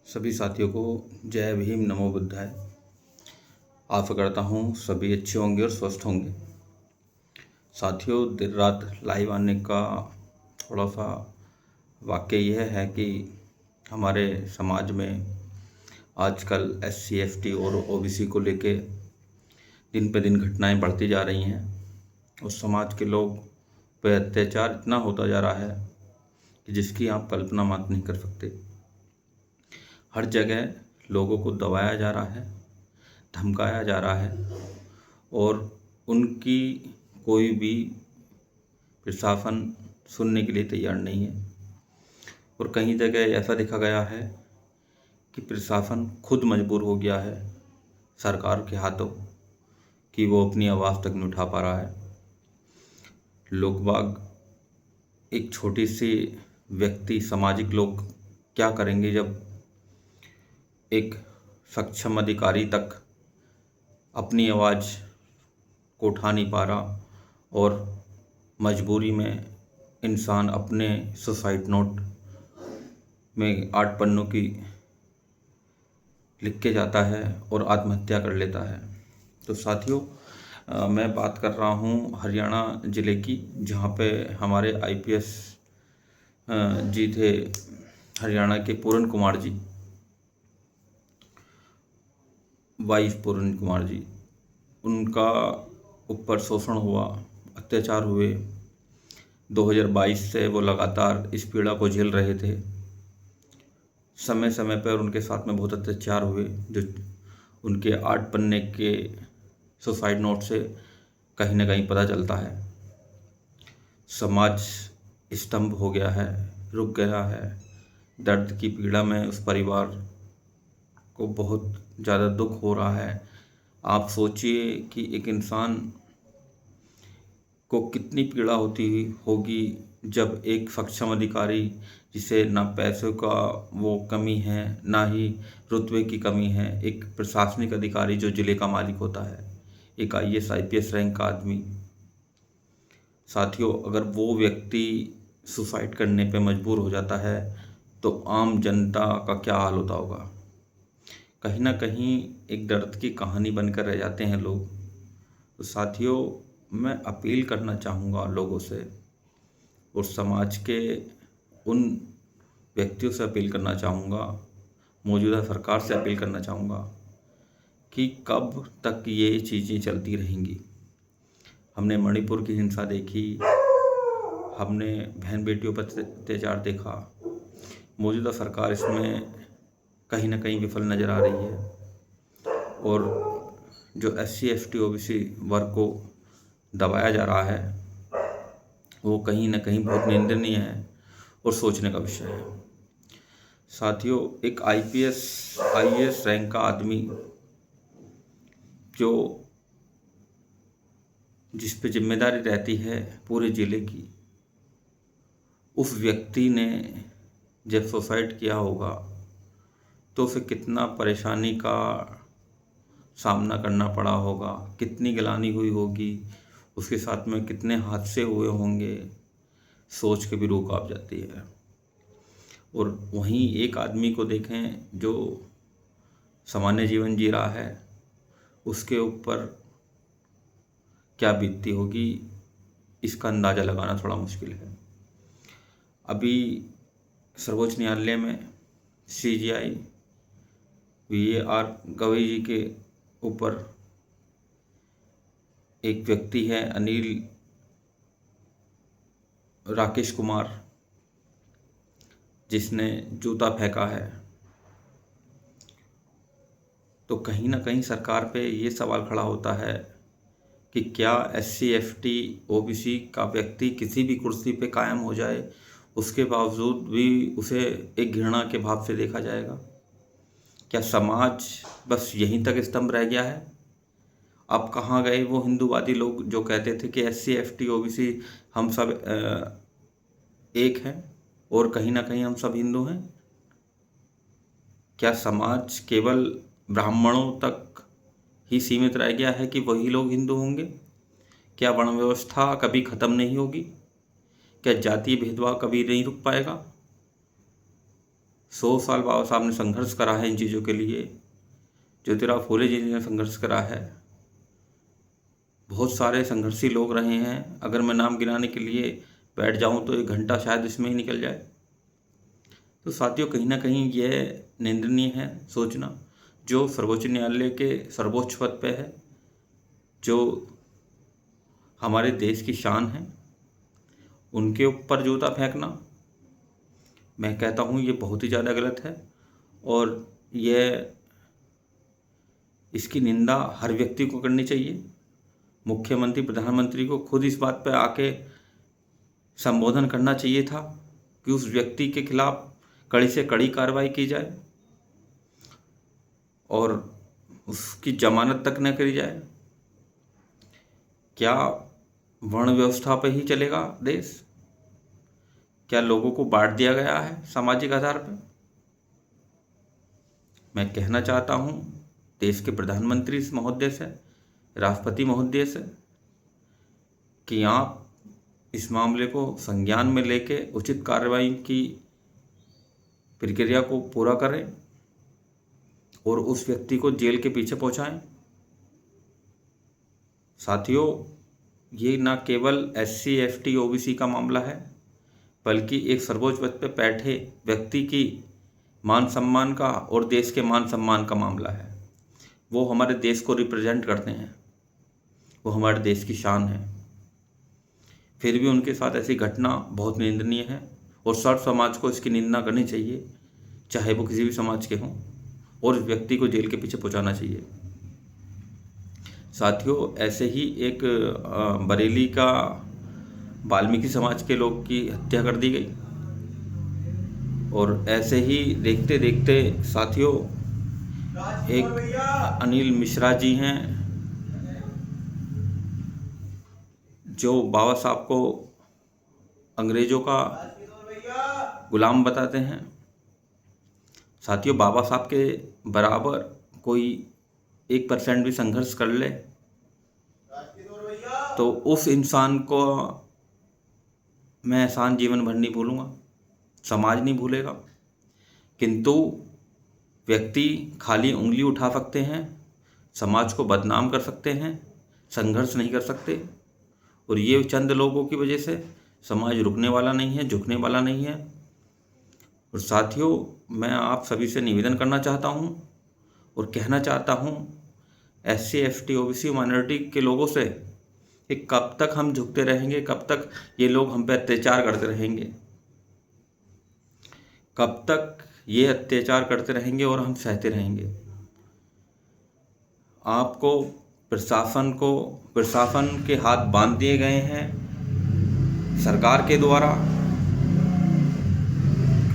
सभी साथियों को जय भीम, नमो बुद्धाय। आशा करता हूँ सभी अच्छे होंगे और स्वस्थ होंगे। साथियों, देर रात लाइव आने का थोड़ा सा वाक्य यह है कि हमारे समाज में आजकल SC ST और OBC को लेके दिन पे दिन घटनाएं बढ़ती जा रही हैं और समाज के लोग पे अत्याचार इतना होता जा रहा है कि जिसकी आप कल्पना मात्र नहीं कर सकते। हर जगह लोगों को दबाया जा रहा है, धमकाया जा रहा है और उनकी कोई भी प्रशासन सुनने के लिए तैयार नहीं है। और कहीं जगह ऐसा देखा गया है कि प्रशासन खुद मजबूर हो गया है सरकार के हाथों कि वो अपनी आवाज़ तक नहीं उठा पा रहा है। लोग बाग, एक छोटी सी व्यक्ति, सामाजिक लोग क्या करेंगे जब एक सक्षम अधिकारी तक अपनी आवाज़ को उठा नहीं पा रहा और मजबूरी में इंसान अपने सुसाइड नोट में 8 पन्नों की लिख के जाता है और आत्महत्या कर लेता है। तो साथियों, मैं बात कर रहा हूँ हरियाणा ज़िले की, जहाँ पे हमारे IPS जी थे, हरियाणा के पूरन कुमार जी, वाइस पूरन कुमार जी। उनका ऊपर शोषण हुआ, अत्याचार हुए। 2022 से वो लगातार इस पीड़ा को झेल रहे थे। समय समय पर उनके साथ में बहुत अत्याचार हुए, जो उनके 8 पन्ने के सुसाइड नोट से कहीं ना कहीं पता चलता है। समाज स्तंभ हो गया है, रुक गया है। दर्द की पीड़ा में उस परिवार को बहुत ज़्यादा दुख हो रहा है। आप सोचिए कि एक इंसान को कितनी पीड़ा होती होगी जब एक सक्षम अधिकारी, जिसे ना पैसों का वो कमी है, ना ही रुतबे की कमी है, एक प्रशासनिक अधिकारी जो ज़िले का मालिक होता है, एक IAS IPS रैंक का आदमी। साथियों, अगर वो व्यक्ति सुसाइड करने पे मजबूर हो जाता है तो आम जनता का क्या हाल होता होगा। कहीं ना कहीं एक दर्द की कहानी बनकर रह जाते हैं लोग। तो साथियों, मैं अपील करना चाहूँगा लोगों से और समाज के उन व्यक्तियों से अपील करना चाहूँगा, मौजूदा सरकार से अपील करना चाहूँगा कि कब तक ये चीज़ें चलती रहेंगी। हमने मणिपुर की हिंसा देखी, हमने बहन बेटियों पर अत्याचार देखा। मौजूदा सरकार इसमें कहीं ना कहीं विफल नज़र आ रही है और जो SC ST OBC वर्ग को दबाया जा रहा है वो कहीं ना कहीं बहुत निंदनीय है और सोचने का विषय है। साथियों, एक IPS IAS रैंक का आदमी जो जिस पे जिम्मेदारी रहती है पूरे ज़िले की, उस व्यक्ति ने जब सुसाइड किया होगा तो उसे कितना परेशानी का सामना करना पड़ा होगा, कितनी गिलानी हुई होगी, उसके साथ में कितने हादसे हुए होंगे, सोच के भी रूह कांप जाती है। और वहीं एक आदमी को देखें जो सामान्य जीवन जी रहा है, उसके ऊपर क्या बीतती होगी, इसका अंदाज़ा लगाना थोड़ा मुश्किल है। अभी सर्वोच्च न्यायालय में CJI VAR गवई जी के ऊपर एक व्यक्ति है, अनिल राकेश कुमार, जिसने जूता फेंका है। तो कहीं ना कहीं सरकार पे ये सवाल खड़ा होता है कि क्या SC ST OBC का व्यक्ति किसी भी कुर्सी पे कायम हो जाए, उसके बावजूद भी उसे एक घृणा के भाव से देखा जाएगा। क्या समाज बस यहीं तक स्तंभ रह गया है? अब कहाँ गए वो हिंदूवादी लोग जो कहते थे कि SC ST OBC हम सब एक हैं और कहीं ना कहीं हम सब हिंदू हैं? क्या समाज केवल ब्राह्मणों तक ही सीमित रह गया है कि वही लोग हिंदू होंगे? क्या वर्ण व्यवस्था कभी ख़त्म नहीं होगी? क्या जातीय भेदभाव कभी नहीं रुक पाएगा? 100 साल बाबा साहब ने संघर्ष करा है इन चीज़ों के लिए। ज्योतिराव फुले जी ने संघर्ष करा है। बहुत सारे संघर्षी लोग रहे हैं। अगर मैं नाम गिनाने के लिए बैठ जाऊं तो 1 घंटा शायद इसमें ही निकल जाए। तो साथियों, कहीं ना कहीं यह निंदनीय है सोचना, जो सर्वोच्च न्यायालय के सर्वोच्च पद पे है, जो हमारे देश की शान है, उनके ऊपर जूता फेंकना मैं कहता हूँ ये बहुत ही ज़्यादा गलत है। और यह इसकी निंदा हर व्यक्ति को करनी चाहिए। मुख्यमंत्री, प्रधानमंत्री को खुद इस बात पर आके संबोधन करना चाहिए था कि उस व्यक्ति के खिलाफ कड़ी से कड़ी कार्रवाई की जाए और उसकी जमानत तक न करी जाए। क्या वर्ण व्यवस्था पे ही चलेगा देश? क्या लोगों को बांट दिया गया है सामाजिक आधार पर? मैं कहना चाहता हूँ देश के प्रधानमंत्री महोदय से, राष्ट्रपति महोदय से, कि आप इस मामले को संज्ञान में लेके उचित कार्रवाई की प्रक्रिया को पूरा करें और उस व्यक्ति को जेल के पीछे पहुंचाएं। साथियों, ये न केवल SC ST OBC का मामला है, बल्कि एक सर्वोच्च पद पर बैठे व्यक्ति की मान सम्मान का और देश के मान सम्मान का मामला है। वो हमारे देश को रिप्रेजेंट करते हैं, वो हमारे देश की शान है। फिर भी उनके साथ ऐसी घटना बहुत निंदनीय है और सर्व समाज को इसकी निंदा करनी चाहिए, चाहे वो किसी भी समाज के हों, और इस व्यक्ति को जेल के पीछे पहुंचाना चाहिए। साथियों, ऐसे ही एक बरेली का वाल्मीकि समाज के लोग की हत्या कर दी गई। और ऐसे ही देखते देखते साथियों, एक अनिल मिश्रा जी हैं जो बाबा साहब को अंग्रेजों का गुलाम बताते हैं। साथियों, बाबा साहब के बराबर कोई 1% भी संघर्ष कर ले तो उस इंसान को मैं एहसान जीवन भर नहीं भूलूंगा, समाज नहीं भूलेगा। किंतु व्यक्ति खाली उंगली उठा सकते हैं, समाज को बदनाम कर सकते हैं, संघर्ष नहीं कर सकते। और ये चंद लोगों की वजह से समाज रुकने वाला नहीं है, झुकने वाला नहीं है। और साथियों, मैं आप सभी से निवेदन करना चाहता हूँ और कहना चाहता हूँ SC ST OBC माइनॉरिटी के लोगों से कि कब तक हम झुकते रहेंगे, कब तक ये लोग हम पे अत्याचार करते रहेंगे, कब तक ये अत्याचार करते रहेंगे और हम सहते रहेंगे। आपको प्रशासन के हाथ बांध दिए गए हैं सरकार के द्वारा,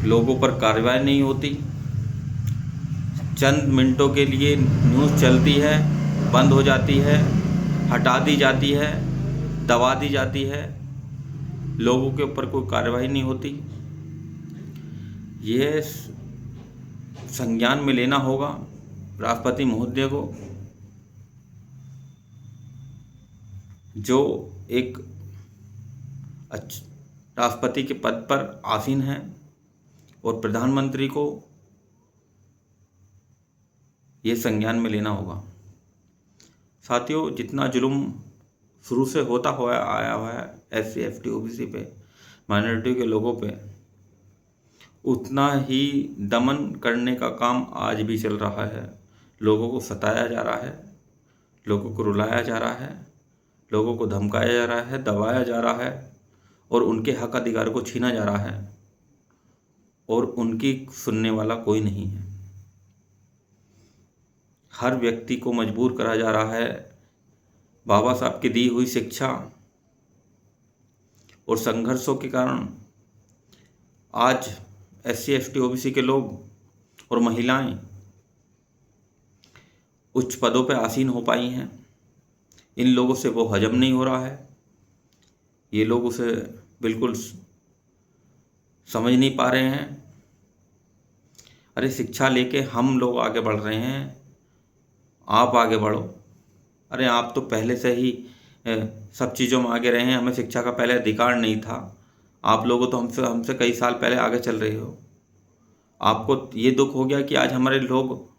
लोगों पर कार्रवाई नहीं होती। चंद मिनटों के लिए न्यूज़ चलती है, बंद हो जाती है, हटा दी जाती है, दबा दी जाती है, लोगों के ऊपर कोई कार्रवाई नहीं होती। ये संज्ञान में लेना होगा राष्ट्रपति महोदय को, जो एक राष्ट्रपति के पद पर आसीन हैं, और प्रधानमंत्री को ये संज्ञान में लेना होगा। साथियों, जितना जुल्म शुरू से होता हुआ आया हुआ है SC ST OBC पे, माइनॉरिटी के लोगों पे, उतना ही दमन करने का काम आज भी चल रहा है। लोगों को सताया जा रहा है, लोगों को रुलाया जा रहा है, लोगों को धमकाया जा रहा है, दबाया जा रहा है, और उनके हक अधिकार को छीना जा रहा है, और उनकी सुनने वाला कोई नहीं है। हर व्यक्ति को मजबूर करा जा रहा है बाबा साहब की दी हुई शिक्षा और संघर्षों के कारण आज SC ST OBC के लोग और महिलाएं उच्च पदों पर आसीन हो पाई हैं। इन लोगों से वो हजम नहीं हो रहा है, ये लोग उसे बिल्कुल समझ नहीं पा रहे हैं। अरे, शिक्षा लेके हम लोग आगे बढ़ रहे हैं, आप आगे बढ़ो। अरे, आप तो पहले से ही सब चीज़ों में आगे रहे हैं, हमें शिक्षा का पहले अधिकार नहीं था। आप लोगों तो हमसे कई साल पहले आगे चल रहे हो। आपको ये दुख हो गया कि आज हमारे लोग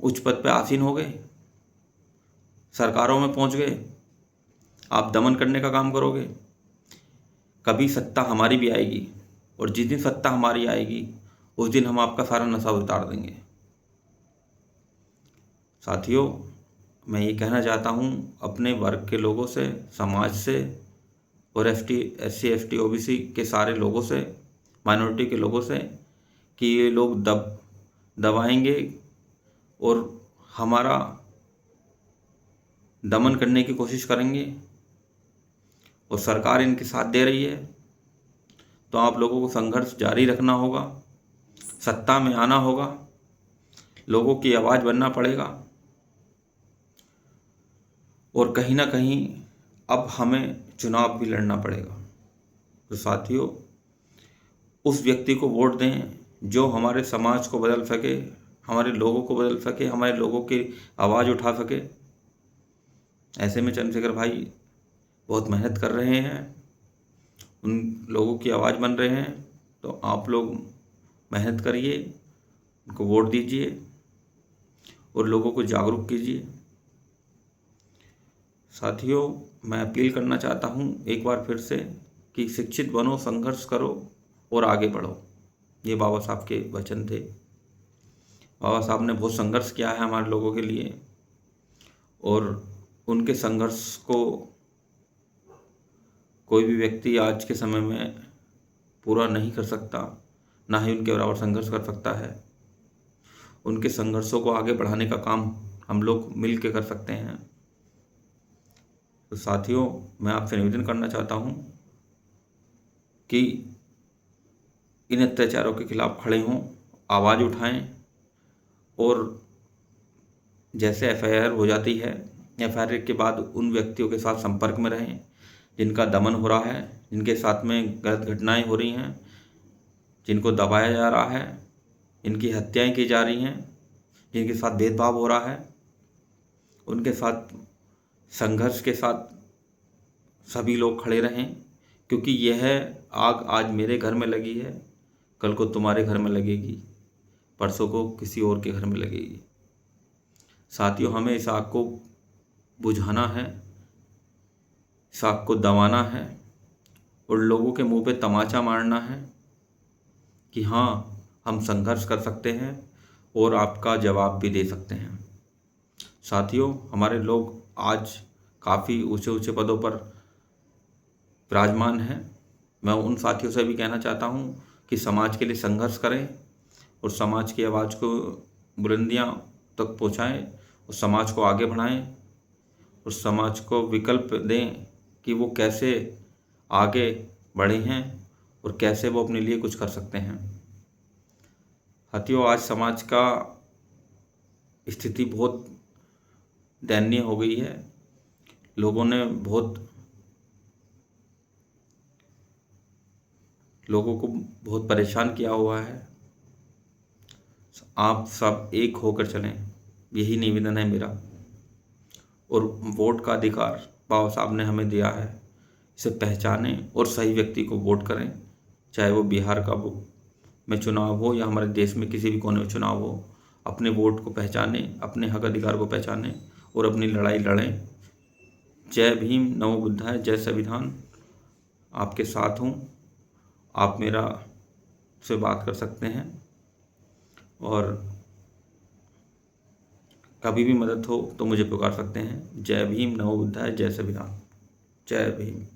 उच्च पद पे आसीन हो गए, सरकारों में पहुंच गए, आप दमन करने का काम करोगे। कभी सत्ता हमारी भी आएगी, और जिस दिन सत्ता हमारी आएगी उस दिन हम आपका सारा नशा उतार देंगे। साथियों, मैं ये कहना चाहता हूँ अपने वर्ग के लोगों से, समाज से, और SC ST OBC के सारे लोगों से, माइनॉरिटी के लोगों से, कि ये लोग दबाएंगे और हमारा दमन करने की कोशिश करेंगे, और सरकार इनके साथ दे रही है, तो आप लोगों को संघर्ष जारी रखना होगा, सत्ता में आना होगा, लोगों की आवाज़ बनना पड़ेगा। और कहीं ना कहीं अब हमें चुनाव भी लड़ना पड़ेगा। तो साथियों, उस व्यक्ति को वोट दें जो हमारे समाज को बदल सके, हमारे लोगों को बदल सके, हमारे लोगों की आवाज़ उठा सके। ऐसे में चंद्रशेखर भाई बहुत मेहनत कर रहे हैं, उन लोगों की आवाज़ बन रहे हैं। तो आप लोग मेहनत करिए, उनको वोट दीजिए और लोगों को जागरूक कीजिए। साथियों, मैं अपील करना चाहता हूँ एक बार फिर से कि शिक्षित बनो, संघर्ष करो और आगे बढ़ो। ये बाबा साहब के वचन थे। बाबा साहब ने बहुत संघर्ष किया है हमारे लोगों के लिए, और उनके संघर्ष को कोई भी व्यक्ति आज के समय में पूरा नहीं कर सकता, ना ही उनके बराबर संघर्ष कर सकता है। उनके संघर्षों को आगे बढ़ाने का काम हम लोग मिल के कर सकते हैं। तो साथियों, मैं आपसे निवेदन करना चाहता हूँ कि इन अत्याचारों के खिलाफ खड़े हों, आवाज़ उठाएं, और जैसे FIR हो जाती है, FIR के बाद उन व्यक्तियों के साथ संपर्क में रहें जिनका दमन हो रहा है, जिनके साथ में गलत घटनाएं हो रही हैं, जिनको दबाया जा रहा है, इनकी हत्याएं की जा रही हैं, जिनके साथ भेदभाव हो रहा है, उनके साथ संघर्ष के साथ सभी लोग खड़े रहें। क्योंकि यह आग आज मेरे घर में लगी है, कल को तुम्हारे घर में लगेगी, परसों को किसी और के घर में लगेगी। साथियों, हमें इस आग को बुझाना है, इस आग को दबाना है, और लोगों के मुंह पे तमाचा मारना है कि हाँ, हम संघर्ष कर सकते हैं और आपका जवाब भी दे सकते हैं। साथियों, हमारे लोग आज काफ़ी ऊंचे ऊंचे पदों पर विराजमान हैं। मैं उन साथियों से भी कहना चाहता हूँ कि समाज के लिए संघर्ष करें और समाज की आवाज़ को बुलंदियाँ तक पहुँचाएं और समाज को आगे बढ़ाएं, और समाज को विकल्प दें कि वो कैसे आगे बढ़े हैं और कैसे वो अपने लिए कुछ कर सकते हैं। साथियों, आज समाज का स्थिति बहुत दयनीय हो गई है। लोगों को बहुत परेशान किया हुआ है। आप सब एक होकर चलें, यही निवेदन है मेरा। और वोट का अधिकार बाबा साहब ने हमें दिया है, इसे पहचानें और सही व्यक्ति को वोट करें, चाहे वो बिहार का में चुनाव हो या हमारे देश में किसी भी कोने में चुनाव हो। अपने वोट को पहचानें, अपने हक अधिकार को पहचानें और अपनी लड़ाई लड़ें। जय भीम, नमो बुद्धाय, जय संविधान। आपके साथ हूँ, आप मेरा से बात कर सकते हैं, और कभी भी मदद हो तो मुझे पुकार सकते हैं। जय भीम, नमो बुद्धाय, जय संविधान। जय भीम।